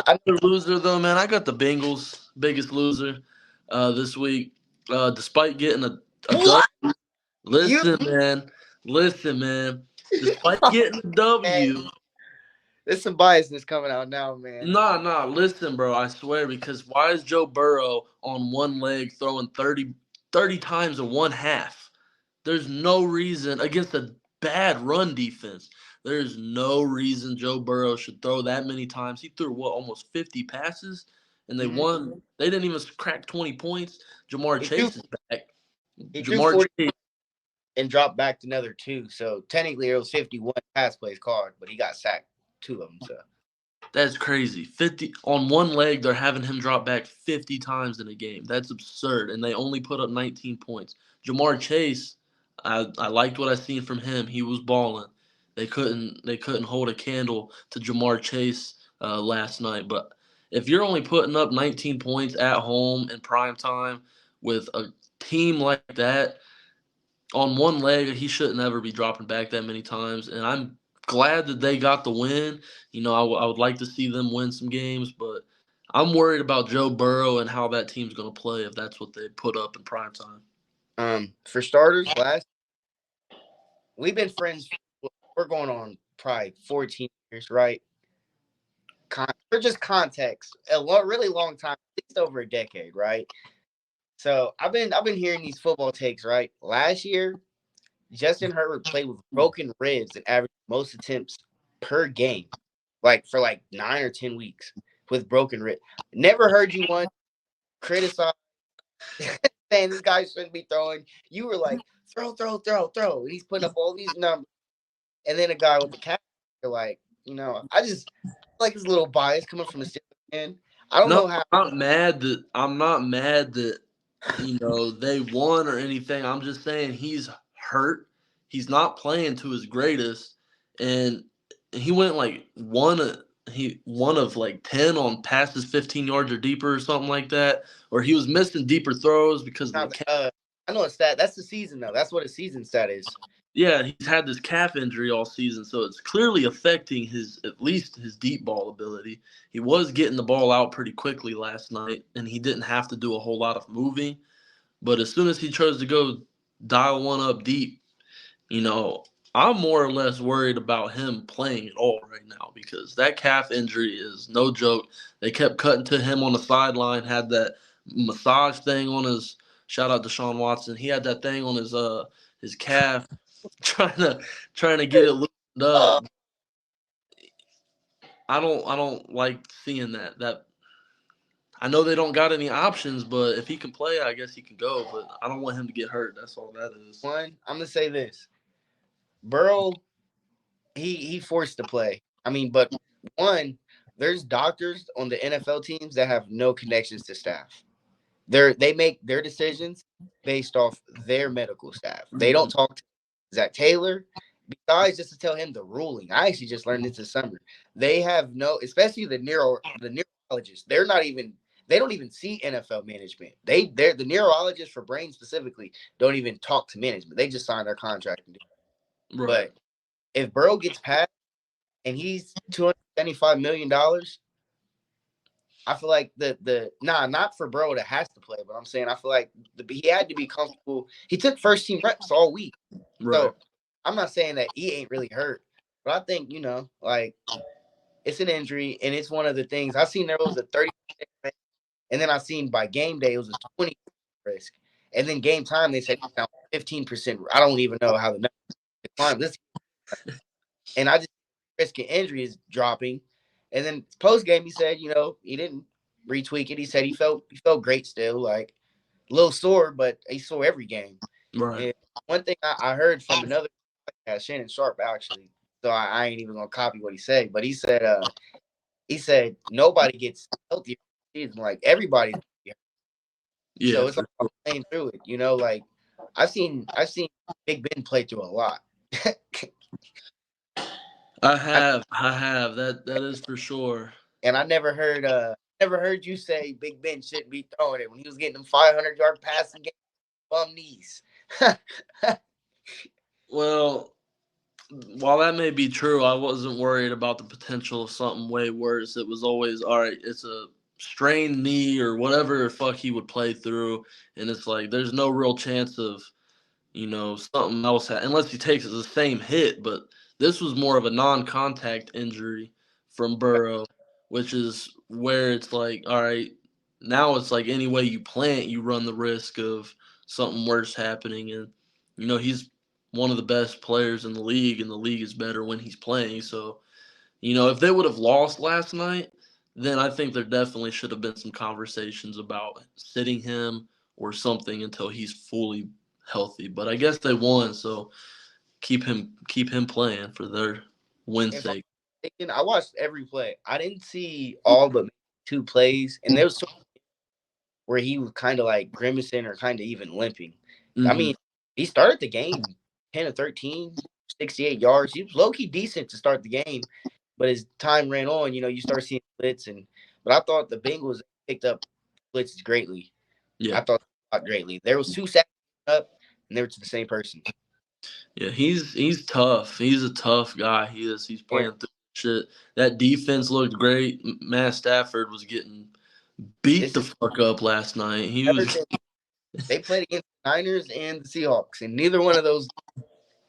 Another loser though, man. I got the Bengals, biggest loser this week. Despite getting a dub. What? You Listen, man. Despite getting a man, W, there's some biasness coming out now, man. nah. Listen, bro. I swear, because why is Joe Burrow on one leg throwing 30 times in one half? There's no reason against a bad run defense. There's no reason Joe Burrow should throw that many times. He threw almost 50 passes, and they Mm-hmm. won. They didn't even crack 20 points. Jamar He threw Chase is back. he threw Jamar 40 Chase. and dropped back to another 2. So technically, it was 51 pass plays called, but he got sacked 2 of them. So That's crazy. 50 on one leg, they're having him drop back 50 times in a game. That's absurd. And they only put up 19 points. Jamar Chase, I liked what I seen from him. He was balling. They couldn't hold a candle to Jamar Chase last night. But if you're only putting up 19 points at home in prime time with a team like that on one leg, he shouldn't ever be dropping back that many times. And I'm glad that they got the win. I would like to see them win some games, but I'm worried about Joe Burrow and how that team's going to play if that's what they put up in prime time. for starters, we've been friends. We're going on probably 14 years, right? For just context, really long time, at least over a decade, right? So I've been hearing these football takes, right? Last year, Justin Herbert played with broken ribs and averaged most attempts per game, like for like 9 or 10 weeks with broken rib. Never heard you one criticize saying this guy shouldn't be throwing. You were like, throw, throw, throw, throw. And he's putting up all these numbers. And then a guy with the cat, you're like, I just like his little bias coming from the Steelers fan. I don't No, know how. I'm not mad that they won or anything. I'm just saying he's hurt. He's not playing to his greatest, and he went like one of like 10 on passes 15 yards or deeper or something like that, or he was missing deeper throws because of the calf. I know a stat. That's the season though. That's what a season stat is. Yeah, he's had this calf injury all season, so it's clearly affecting at least his deep ball ability. He was getting the ball out pretty quickly last night, and he didn't have to do a whole lot of moving. But as soon as he chose to go dial one up deep, you know, I'm more or less worried about him playing at all right now because that calf injury is no joke. They kept cutting to him on the sideline, had that massage thing on his shout out to Sean Watson. He had that thing on his calf trying to get it loosened up. I don't like seeing that. That I know they don't got any options, but if he can play, I guess he can go. But I don't want him to get hurt. That's all that is. One, I'm gonna say this: Burrow, he forced to play. I mean, but one, there's doctors on the NFL teams that have no connections to staff. They make their decisions based off their medical staff. They don't talk to Zach Taylor. Besides, just to tell him the ruling. I actually just learned this this summer. They have no, especially the neurologists. They don't even see NFL management. They're the neurologists for brain specifically don't even talk to management. They just sign their contract and do it. Right. But if Burrow gets passed and he's $275 million, I feel like not for Burrow that has to play, but I'm saying I feel like he had to be comfortable. He took first team reps all week, Right. so I'm not saying that he ain't really hurt, but I think like it's an injury, and it's one of the things I seen there was a 30%, and then I seen by game day it was a 20% risk, and then game time they said 15%. I don't even know how the numbers declined this, and I just risking injury is dropping. And then post game, he said, he didn't retweak it. He said he felt great still, like a little sore, but he sore every game. Right. And one thing I heard from another podcast, Shannon Sharp, actually, so I ain't even gonna copy what he said, but he said nobody gets healthy season, like everybody's healthy. Yeah. So it's like playing through it, like I've seen Big Ben play through a lot. I have. That is for sure. And I never heard you say Big Ben shouldn't be throwing it when he was getting them 500-yard passing game bum knees. Well, while that may be true, I wasn't worried about the potential of something way worse. It was always all right. It's a strained knee or whatever the fuck he would play through, and it's like there's no real chance of something else unless he takes the same hit. But this was more of a non-contact injury from Burrow, which is where it's like, all right, now it's like any way you plant, you run the risk of something worse happening, and he's one of the best players in the league, and the league is better when he's playing. So if they would have lost last night, then I think there definitely should have been some conversations about sitting him or something until he's fully healthy. But I guess they won, so keep him playing for their win's If I'm sake. mistaken, I watched every play. I didn't see all but 2 plays, and there was where he was kind of like grimacing or kind of even limping. I Hmm. mean, he started the game 10 of 13, 68 yards. He was low key decent to start the game, but as time ran on, you start seeing blitz but I thought the Bengals picked up blitzes greatly. Yeah, I thought greatly. There was 2 sacks up, and they were to the same person. yeah, he's tough. He's a tough guy. He is. He's Yeah, playing through shit. That defense looked great. Matt Stafford was getting beat this the is fuck up last night. He better was. than they played against the Niners and the Seahawks, and neither one of those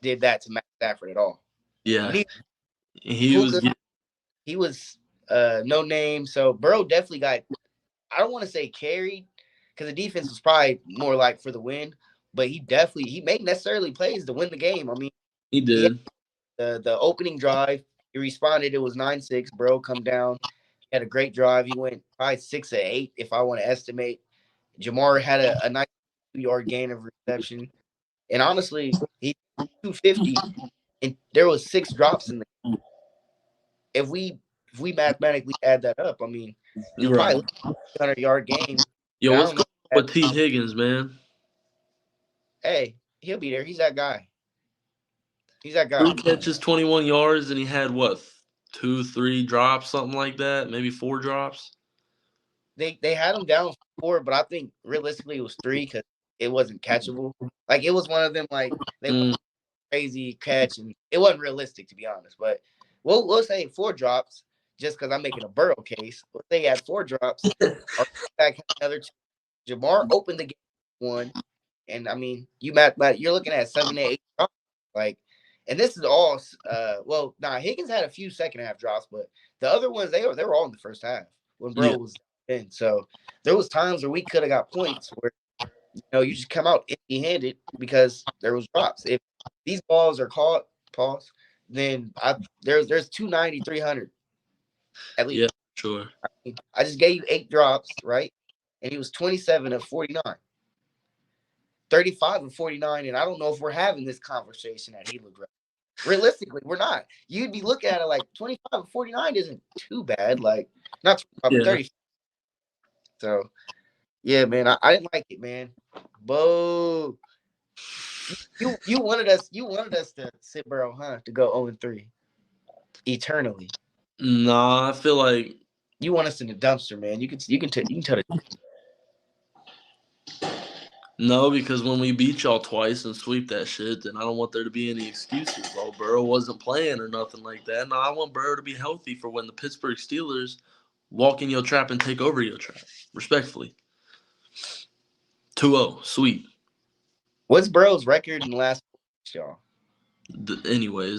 did that to Matt Stafford at all. Yeah, Neither. he was Puka, getting. he was no name. So Burrow definitely got, I don't want to say carried, because the defense was probably more like for the win, but he made necessarily plays to win the game. I mean, He he had did. the opening drive. He responded. It was 9-6. Burrow come down. He had a great drive. He went probably 6 of 8, if I want to estimate. Jamar had a nice 2-yard gain of reception. And honestly, he 250, and there was 6 drops in the. If we mathematically add that up, I mean, he was You're right. probably 100-yard game. Yo, And I what's don't know. going on with T. Higgins, man? Hey, he'll be there. He's that guy. He's that Three guy. catches, 21 yards, and he had what, two, three drops, something like that, maybe four drops. They had him down 4, but I think realistically it was 3 because it wasn't catchable. Like it was one of them like they Mm, crazy catch, and it wasn't realistic to be honest. But we'll say 4 drops just because I'm making a Burrow case. Let's say he had 4 drops. Our back had another 2. Jamar opened the game 1, and I mean you're looking at 7 to 8 drops. Like, and this is all well, Higgins had a few second half drops, but the other ones they were all in the first half when yeah, Burrow was in. So there was times where we could have got points where you just come out empty handed because there was drops. If these balls are caught, pause, then there's 290, 300 at least. yeah, sure. I just gave you 8 drops, right? And he was 27 of 49, 35 of 49, and I don't know if we're having this conversation that he looked right. Realistically, we're not. You'd be looking at it like 25 of 49 isn't too bad. Like not 25, but Yeah, 30. So yeah, man, I didn't like it, man. Boo. You wanted us to sit Burrow, huh? To go 0-3 eternally. nah, I feel like You want us in the dumpster, man. You can tell the no, because when we beat y'all twice and sweep that shit, then I don't want there to be any excuses. Oh, Burrow wasn't playing or nothing like that. No, I want Burrow to be healthy for when the Pittsburgh Steelers walk in your trap and take over your trap. Respectfully. 2-0, sweet. What's Burrow's record in the last y'all? Anyways.